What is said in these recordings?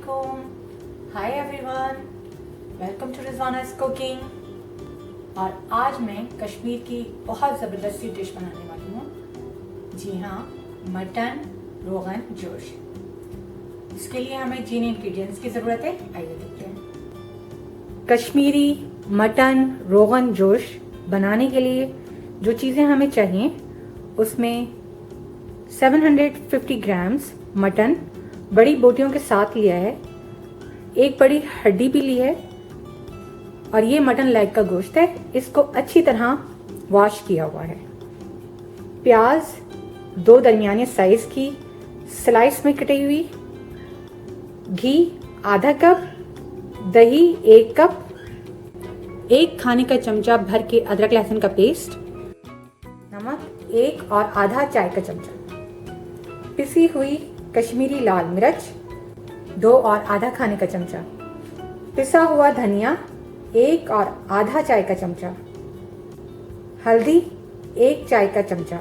अस्सलामुअलैकुम, hi everyone, welcome to Rizwana's cooking. और आज मैं कश्मीर की बहुत ज़बरदस्ती डिश बनाने वाली हूँ। जी हाँ, मटन रोगन जोश। इसके लिए हमें जिन इंग्रेडिएंट्स की ज़रूरत है आइए देखते हैं। कश्मीरी मटन रोगन जोश बनाने के लिए जो चीज़ें हमें चाहिए उसमें 750 ग्राम्स मटन बड़ी बोटियों के साथ लिया है, एक बड़ी हड्डी भी ली है और ये मटन लेग का गोश्त है। इसको अच्छी तरह वॉश किया हुआ है। प्याज 2 दरमियाने साइज की स्लाइस में कटी हुई, घी आधा कप, दही 1 कप, 1 खाने का चमचा भर के अदरक लहसुन का पेस्ट, नमक 1 और आधा चाय का चमचा, पिसी हुई कश्मीरी लाल मिर्च 2 और आधा खाने का चमचा, पिसा हुआ धनिया 1 और आधा चाय का चमचा, हल्दी 1 चाय का चमचा,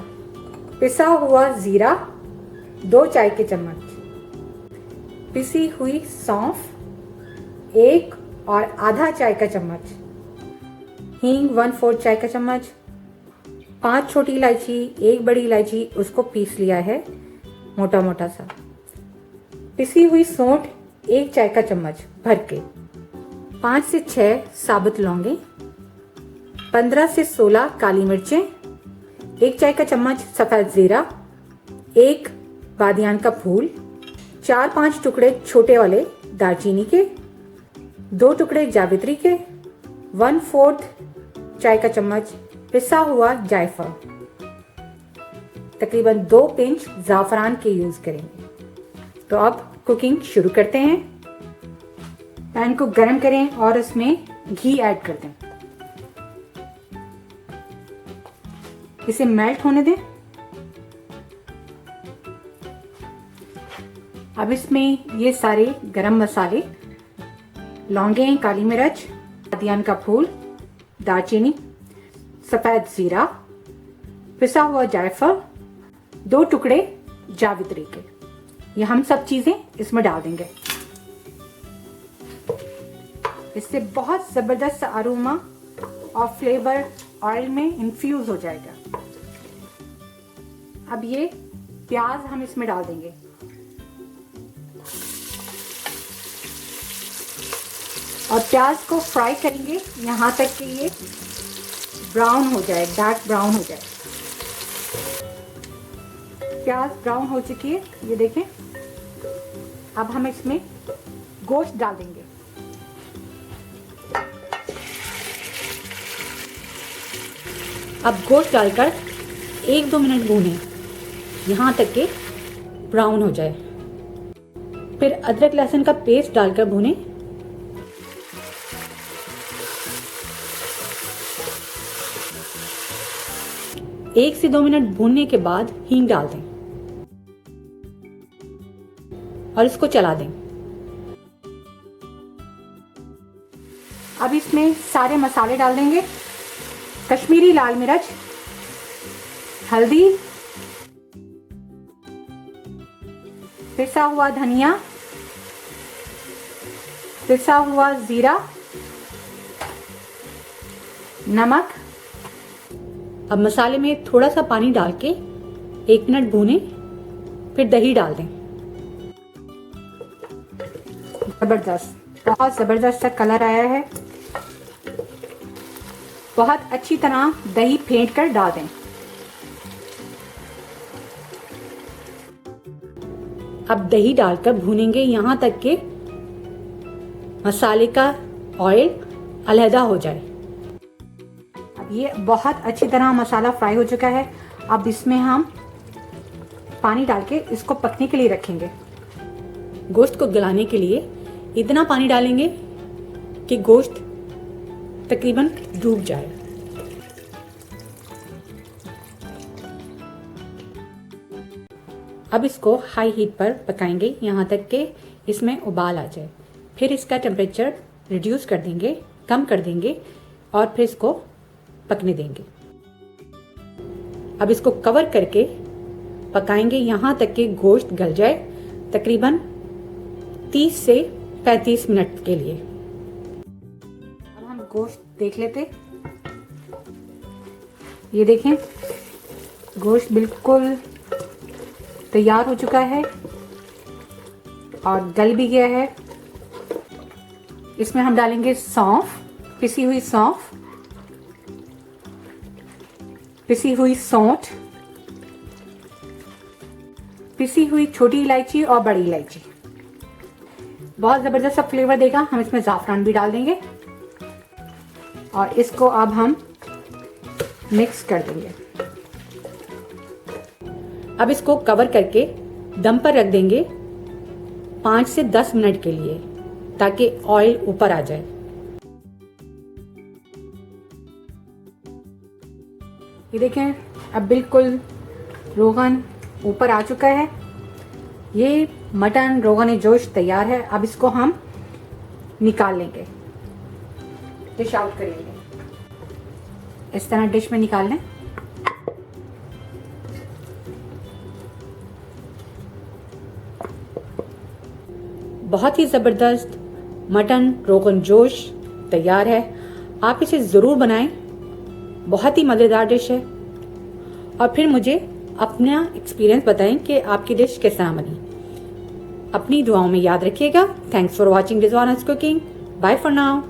पिसा हुआ जीरा 2 चाय के चम्मच, पिसी हुई सौंफ 1 और आधा चाय का चम्मच, हींग 1/4 चाय का चम्मच, 5 छोटी इलायची, 1 बड़ी इलायची उसको पीस लिया है मोटा मोटा सा, पिसी हुई सौंठ 1 चाय का चम्मच भर के, 5 से 6 साबुत लौंगे, 15 से 16 काली मिर्चें, 1 चाय का चम्मच सफेद जीरा, 1 बादियान का फूल, 4-5 टुकड़े छोटे वाले दालचीनी के, 2 टुकड़े जावित्री के, 1/4 चाय का चम्मच पिसा हुआ जायफल, तकरीबन 2 पिंच ज़ाफ़रान के यूज करेंगे। तो अब कुकिंग शुरू करते हैं। पैन को गरम करें और उसमें घी ऐड कर दें। इसे मेल्ट होने दें। अब इसमें ये सारे गरम मसाले, लौंगे, काली मिर्च, बादियान का फूल, दालचीनी, सफेद जीरा, पिसा हुआ जायफल, 2 टुकड़े जावित्री के, ये हम सब चीजें इसमें डाल देंगे। इससे बहुत जबरदस्त अरोमा और फ्लेवर ऑयल में इन्फ्यूज हो जाएगा। अब ये प्याज हम इसमें डाल देंगे। और प्याज को फ्राई करेंगे यहां तक कि ये ब्राउन हो जाए, डार्क ब्राउन हो जाए। प्याज ब्राउन हो चुकी है, ये देखें। अब हम इसमें गोश्त डाल देंगे। अब गोश्त डालकर 1-2 मिनट भूनें यहां तक कि ब्राउन हो जाए। फिर अदरक लहसुन का पेस्ट डालकर भूनें। एक से 2 मिनट भूनने के बाद हींग डाल दें और इसको चला दें। अब इसमें सारे मसाले डाल देंगे। कश्मीरी लाल मिर्च, हल्दी, पिसा हुआ धनिया, पिसा हुआ जीरा, नमक। अब मसाले में थोड़ा सा पानी डाल के 1 मिनट भूनें, फिर दही डाल दें। जबरदस्त, बहुत जबरदस्त सा कलर आया है। बहुत अच्छी तरह दही फेंट कर डाल दें। अब दही डालकर भूनेंगे यहां तक कि मसाले का ऑयल अलहदा हो जाए। अब ये बहुत अच्छी तरह मसाला फ्राई हो चुका है। अब इसमें हम पानी डाल के इसको पकने के लिए रखेंगे। गोश्त को गलाने के लिए इतना पानी डालेंगे कि गोश्त तकरीबन डूब जाए। अब इसको हाई हीट पर पकाएंगे यहां तक कि इसमें उबाल आ जाए। फिर इसका टेम्परेचर रिड्यूस कर देंगे, कम कर देंगे और फिर इसको पकने देंगे। अब इसको कवर करके पकाएंगे यहां तक कि गोश्त गल जाए। तकरीबन 30 से 35 मिनट के लिए। अब हम गोश्त देख लेते। ये देखें, गोश्त बिल्कुल तैयार हो चुका है और गल भी गया है। इसमें हम डालेंगे सौंफ, पिसी हुई सौंफ, पिसी हुई सौंठ, पिसी हुई छोटी इलायची और बड़ी इलायची। बहुत ज़बरदस्त सा फ्लेवर देगा। हम इसमें ज़ाफ़रान भी डाल देंगे और इसको अब हम मिक्स कर देंगे। अब इसको कवर करके दम पर रख देंगे 5 से 10 मिनट के लिए, ताकि ऑयल ऊपर आ जाए। ये देखें, अब बिल्कुल रोगन ऊपर आ चुका है। ये मटन रोगन जोश तैयार है। अब इसको हम निकाल लेंगे, डिश आउट करेंगे। इस तरह डिश में निकाल लें। बहुत ही ज़बरदस्त मटन रोगन जोश तैयार है। आप इसे ज़रूर बनाएं, बहुत ही मज़ेदार डिश है। और फिर मुझे अपना एक्सपीरियंस बताएं कि आपकी डिश किस तरह बनी। अपनी दुआओं में याद रखिएगा। Thanks for watching Rizwana's cooking. Bye for now.